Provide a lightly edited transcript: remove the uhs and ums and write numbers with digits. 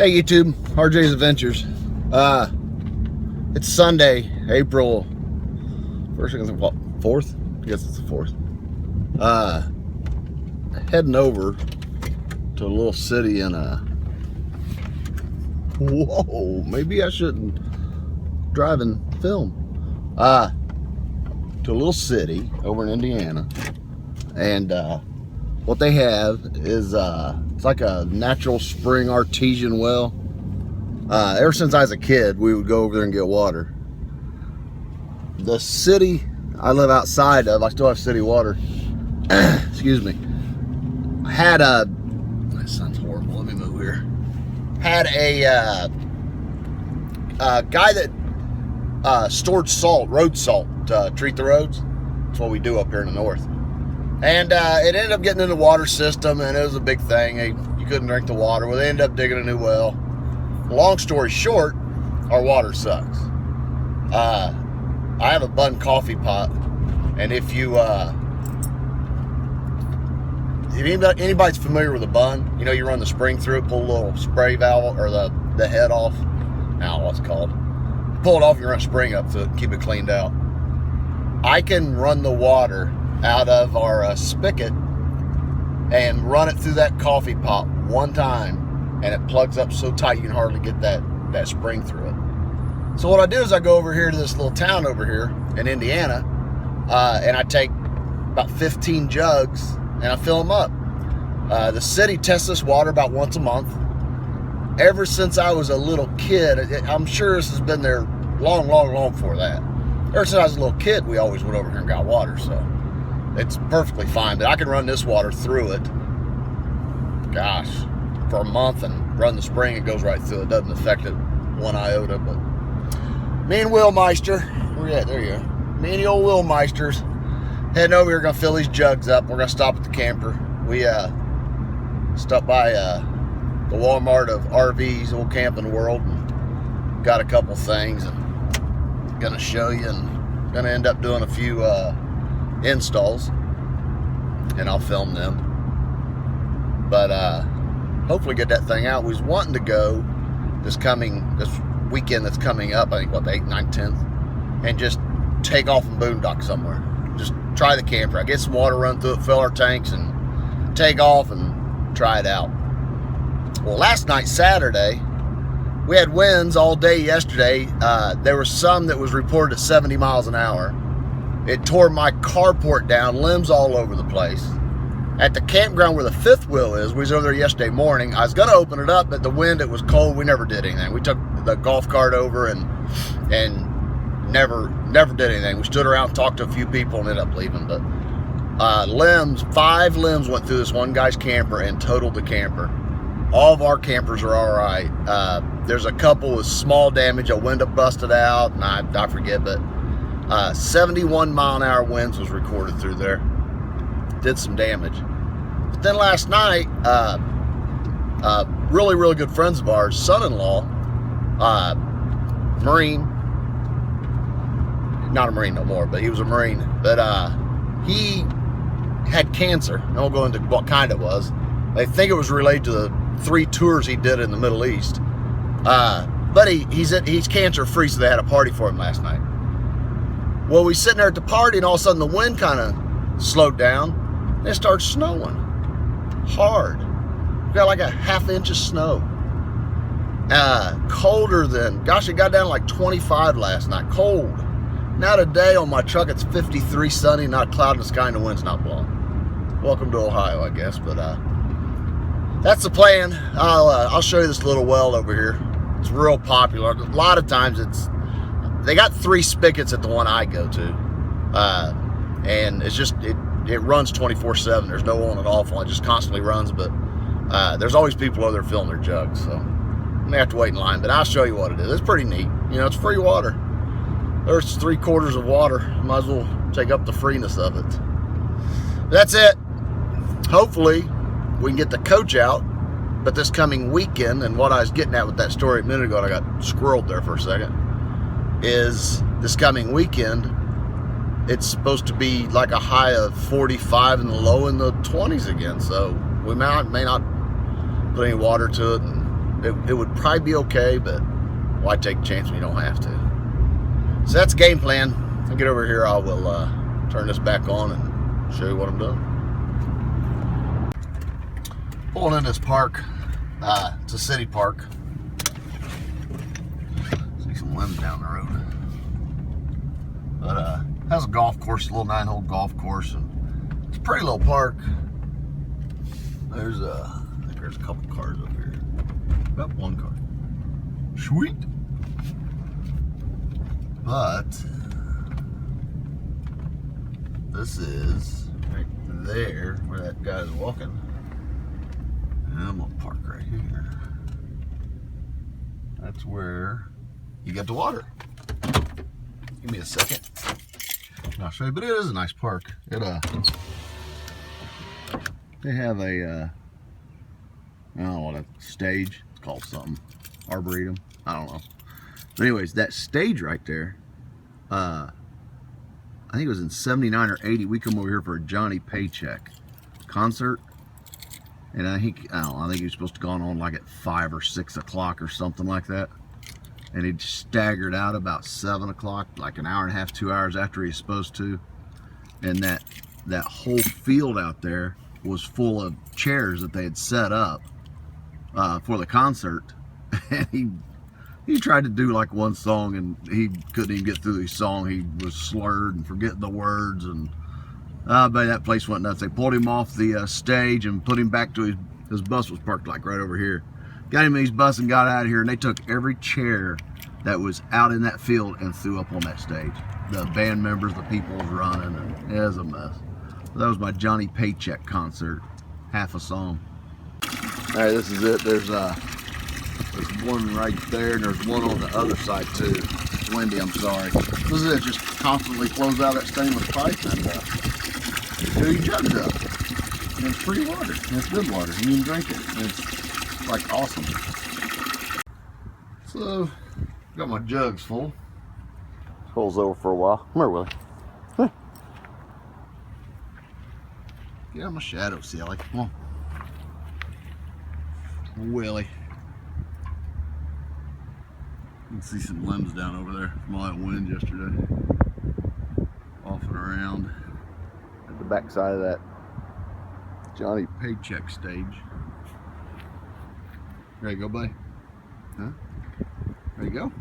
Hey YouTube, RJ's Adventures. It's Sunday, April 1st, 4th? I guess it's the 4th. Heading over to a little city in whoa, maybe I shouldn't drive and film. To a little city over in Indiana. And what they have is it's like a natural spring artesian well. Ever since I was a kid, we would go over there and get water. The city I live outside of, I still have city water. Excuse me. Had a, that sounds horrible, let me move here. Had a guy that stored salt, road salt, to treat the roads. That's what we do up here in the north. And it ended up getting in the water system, and it was a big thing. You couldn't drink the water. Well, they ended up digging a new well. Long story short, our water sucks. I have a Bun coffee pot, and if anybody's familiar with a Bun, you know, you run the spring through it, pull a little spray valve or the head off. Now, what's it called? Pull it off, and you run a spring up to keep it cleaned out. I can run the water out of our spigot and run it through that coffee pot one time, and it plugs up so tight you can hardly get that spring through it. So what I do is I go over here to this little town over here in Indiana, and I take about 15 jugs and I fill them up. The city tests this water about once a month. Ever since I was a little kid, I'm sure this has been there long before that. Ever since I was a little kid, we always went over here and got water, so it's perfectly fine. But I can run this water through it, gosh, for a month and run the spring. It goes right through. It doesn't affect it one iota. But me and Will Meister, where you at? There you go. Me and the old Will Meisters heading over here. Gonna fill these jugs up. We're gonna stop at the camper. We stopped by the Walmart of RVs, old camping world, and got a couple things. And gonna show you, and gonna end up doing a few installs, and I'll film them. But hopefully get that thing out. We was wanting to go this weekend that's coming up, I think what, the 8th, 9th, 10th, and just take off and boondock somewhere. Just try the camper. I get some water run through it, fill our tanks, and take off and try it out. Well, last night, Saturday, we had winds all day yesterday. There was some that was reported at 70 miles an hour. It tore my carport down, limbs all over the place. At the campground where the fifth wheel is, we was over there yesterday morning. I was gonna open it up, but the wind, it was cold. We never did anything. We took the golf cart over and never did anything. We stood around, talked to a few people, and ended up leaving. But 5 limbs went through this one guy's camper and totaled the camper. All of our campers are all right. There's a couple with small damage. A window busted out, and I forget, but 71 mile an hour winds was recorded through there. Did some damage. But then last night, really good friends of ours, son-in-law, Marine, not a Marine no more, but he was a Marine, but he had cancer. I won't go into what kind it was. They think it was related to the 3 tours he did in the Middle East. But he's cancer free, so they had a party for him last night. Well, we sitting there at the party, and all of a sudden the wind kind of slowed down, and it started snowing hard. We got like a ½ inch of snow. Colder than, gosh, it got down to like 25 last night. Cold. Now today on my truck it's 53, sunny, not cloud in the sky, and the wind's not blowing. Welcome to Ohio, I guess. But that's the plan. I'll show you this little well over here. It's real popular. A lot of times they got 3 spigots at the one I go to, and it's just it runs 24/7. There's no on and off on. It just constantly runs. But there's always people over there filling their jugs, so I may have to wait in line. But I'll show you what it is. It's pretty neat. You know, it's free water. There's 3/4 of water. Might as well take up the freeness of it. That's it. Hopefully we can get the coach out. But this coming weekend, and what I was getting at with that story a minute ago, and I got squirreled there for a second, is this coming weekend, it's supposed to be like a high of 45 and the low in the 20s again. So we may not put any water to it and it would probably be okay, but why take a chance when you don't have to? So that's the game plan. I'll get over here. I will turn this back on and show you what I'm doing. Pulling in this park. It's a city park. See some limbs down the road. But has a golf course, a little 9-hole golf course, and it's a pretty little park. There's I think there's a couple cars up here. About one car. Sweet. But this is right there where that guy's walking. And I'm gonna park right here. That's where you get the water. Give me a second. And I'll show you, but it is a nice park. They have a I don't know what a stage. It's called something. Arboretum. I don't know. But anyways, that stage right there, I think it was in 79 or 80, we come over here for a Johnny Paycheck concert. And I think he was supposed to go on like at 5 or 6 o'clock or something like that. And he staggered out about 7 o'clock, like an hour and a half, 2 hours after he's supposed to. And that whole field out there was full of chairs that they had set up for the concert. And he tried to do like one song, and he couldn't even get through his song. He was slurred and forgetting the words, and but that place went nuts. They pulled him off the stage and put him back to his bus was parked like right over here. Got him in his bus and got out of here, and they took every chair that was out in that field and threw up on that stage. The band members, the people was running, and it was a mess. That was my Johnny Paycheck concert, half a song. All right, this is it. There's one right there, and there's one on the other side too. It's windy, I'm sorry. This is it. Just constantly flows out of that stainless pipe, and fill your jugs up. And it's free water, and it's good water, and you can drink it. And it's like awesome. So, got my jugs full. Hole's over for a while. Come here, Willie. Huh. Get out of my shadow, silly. Come on. Willie. You can see some limbs down over there from all that wind yesterday. Off and around at the back side of that Johnny Paycheck stage. There you go, buddy. Huh? There you go.